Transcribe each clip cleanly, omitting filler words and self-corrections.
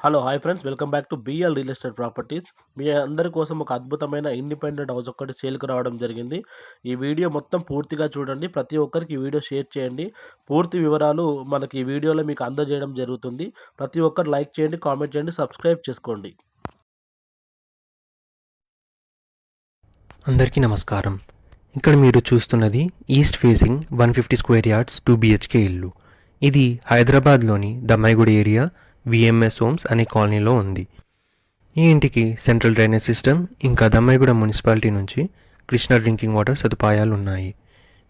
Hello hi friends, welcome back to BL real estate properties. మీ అందరి కోసం ఒక అద్భుతమైన ఇండిపెండెంట్ హౌస్ ఒకటి సేల్కి రావడం జరిగింది. ఈ వీడియో మొత్తం పూర్తిగా చూడండి. ప్రతి ఒక్కరికి ఈ వీడియో షేర్ చేయండి. పూర్తి వివరాలు మనకి ఈ వీడియోలో మీకు అందజేయడం జరుగుతుంది. ప్రతి ఒక్కరు లైక్ చేయండి, కామెంట్ చేయండి, సబ్స్క్రైబ్ చేసుకోండి. అందరికీ నమస్కారం. ఇక్కడ మీరు చూస్తున్నది east facing 150 square yards 2 BHK ఇల్లు. ఇది హైదరాబాద్లోని దమ్మాయిగూడ ఏరియా విఎంఎస్ హోమ్స్ అనే కాలనీలో ఉంది. ఈ ఇంటికి సెంట్రల్ డ్రైనేజ్ సిస్టమ్ ఇంకా దమ్మాయిగూడ మున్సిపాలిటీ నుంచి కృష్ణా డ్రింకింగ్ వాటర్ సదుపాయాలు ఉన్నాయి.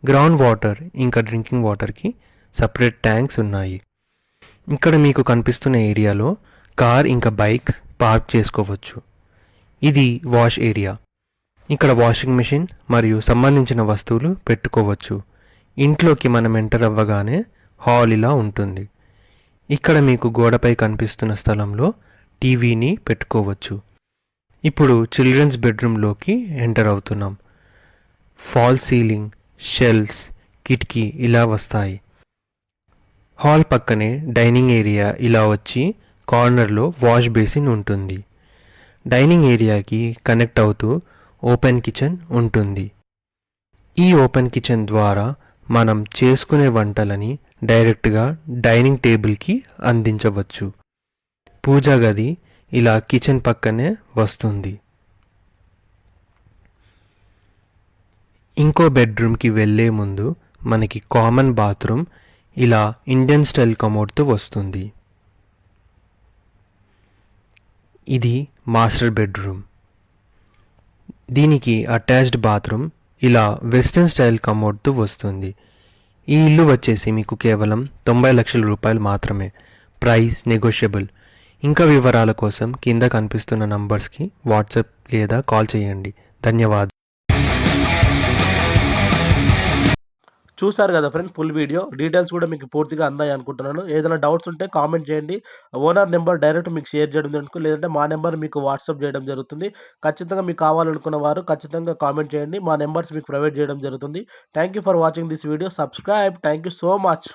గ్రౌండ్ వాటర్ ఇంకా డ్రింకింగ్ వాటర్కి సపరేట్ ట్యాంక్స్ ఉన్నాయి. ఇక్కడ మీకు కనిపిస్తున్న ఏరియాలో కార్ ఇంకా బైక్ పార్క్ చేసుకోవచ్చు. ఇది వాష్ ఏరియా. ఇక్కడ వాషింగ్ మెషిన్ మరియు సంబంధించిన వస్తువులు పెట్టుకోవచ్చు. ఇంట్లోకి మనం ఎంటర్ అవ్వగానే హాల్ ఇలా ఉంటుంది. ఇక్కడ మీకు గోడపై కనిపిస్తున్న స్థలంలో టీవీని పెట్టుకోవచ్చు. ఇప్పుడు చిల్డ్రన్స్ బెడ్రూమ్లోకి ఎంటర్ అవుతున్నాం. ఫాల్ సీలింగ్, షెల్ఫ్స్, కిటికీ ఇలా వస్తాయి. హాల్ పక్కనే డైనింగ్ ఏరియా ఇలా వచ్చి కార్నర్లో వాష్ బేసిన్ ఉంటుంది. డైనింగ్ ఏరియాకి కనెక్ట్ అవుతూ ఓపెన్ కిచెన్ ఉంటుంది. ఈ ఓపెన్ కిచెన్ ద్వారా మనం చేసుకునే వంటలని డైరెక్ట్గా డైనింగ్ టేబుల్కి అందించవచ్చు. పూజా గది ఇలా కిచెన్ పక్కనే వస్తుంది. ఇంకో బెడ్రూమ్కి వెళ్ళే ముందు మనకి కామన్ బాత్రూమ్ ఇలా ఇండియన్ స్టైల్ కమోడ్తో వస్తుంది. ఇది మాస్టర్ బెడ్రూమ్. దీనికి అటాచ్డ్ బాత్రూమ్ ఇలా వెస్ట్రన్ స్టైల్ కమోడ్తో వస్తుంది. ఈ ఇల్లు వచ్చేసి మీకు కేవలం 90 లక్షల రూపాయలు మాత్రమే. Price negotiable. ఇంకా వివరాల కోసం కింద కనిపిస్తున్న నంబర్స్కి వాట్సాప్ లేదా కాల్ చేయండి. ధన్యవాదాలు. చూసారు కదా ఫ్రెండ్స్, ఫుల్ వీడియో డీటెయిల్స్ కూడా మీకు పూర్తిగా అందాయి అనుకుంటున్నాను. ఏదైనా డౌట్స్ ఉంటే కామెంట్ చేయండి. ఓనర్ నెంబర్ డైరెక్ట్ మీకు షేర్ చేయడం జరుగుతుంది, లేదంటే మా నెంబర్ మీకు వాట్సాప్ చేయడం జరుగుతుంది. ఖచ్చితంగా మీకు కావాలనుకున్న వారు ఖచ్చితంగా కామెంట్ చేయండి. మా నెంబర్స్ మీకు ప్రొవైడ్ చేయడం జరుగుతుంది. Thank you for watching this video. Subscribe. Thank you so much.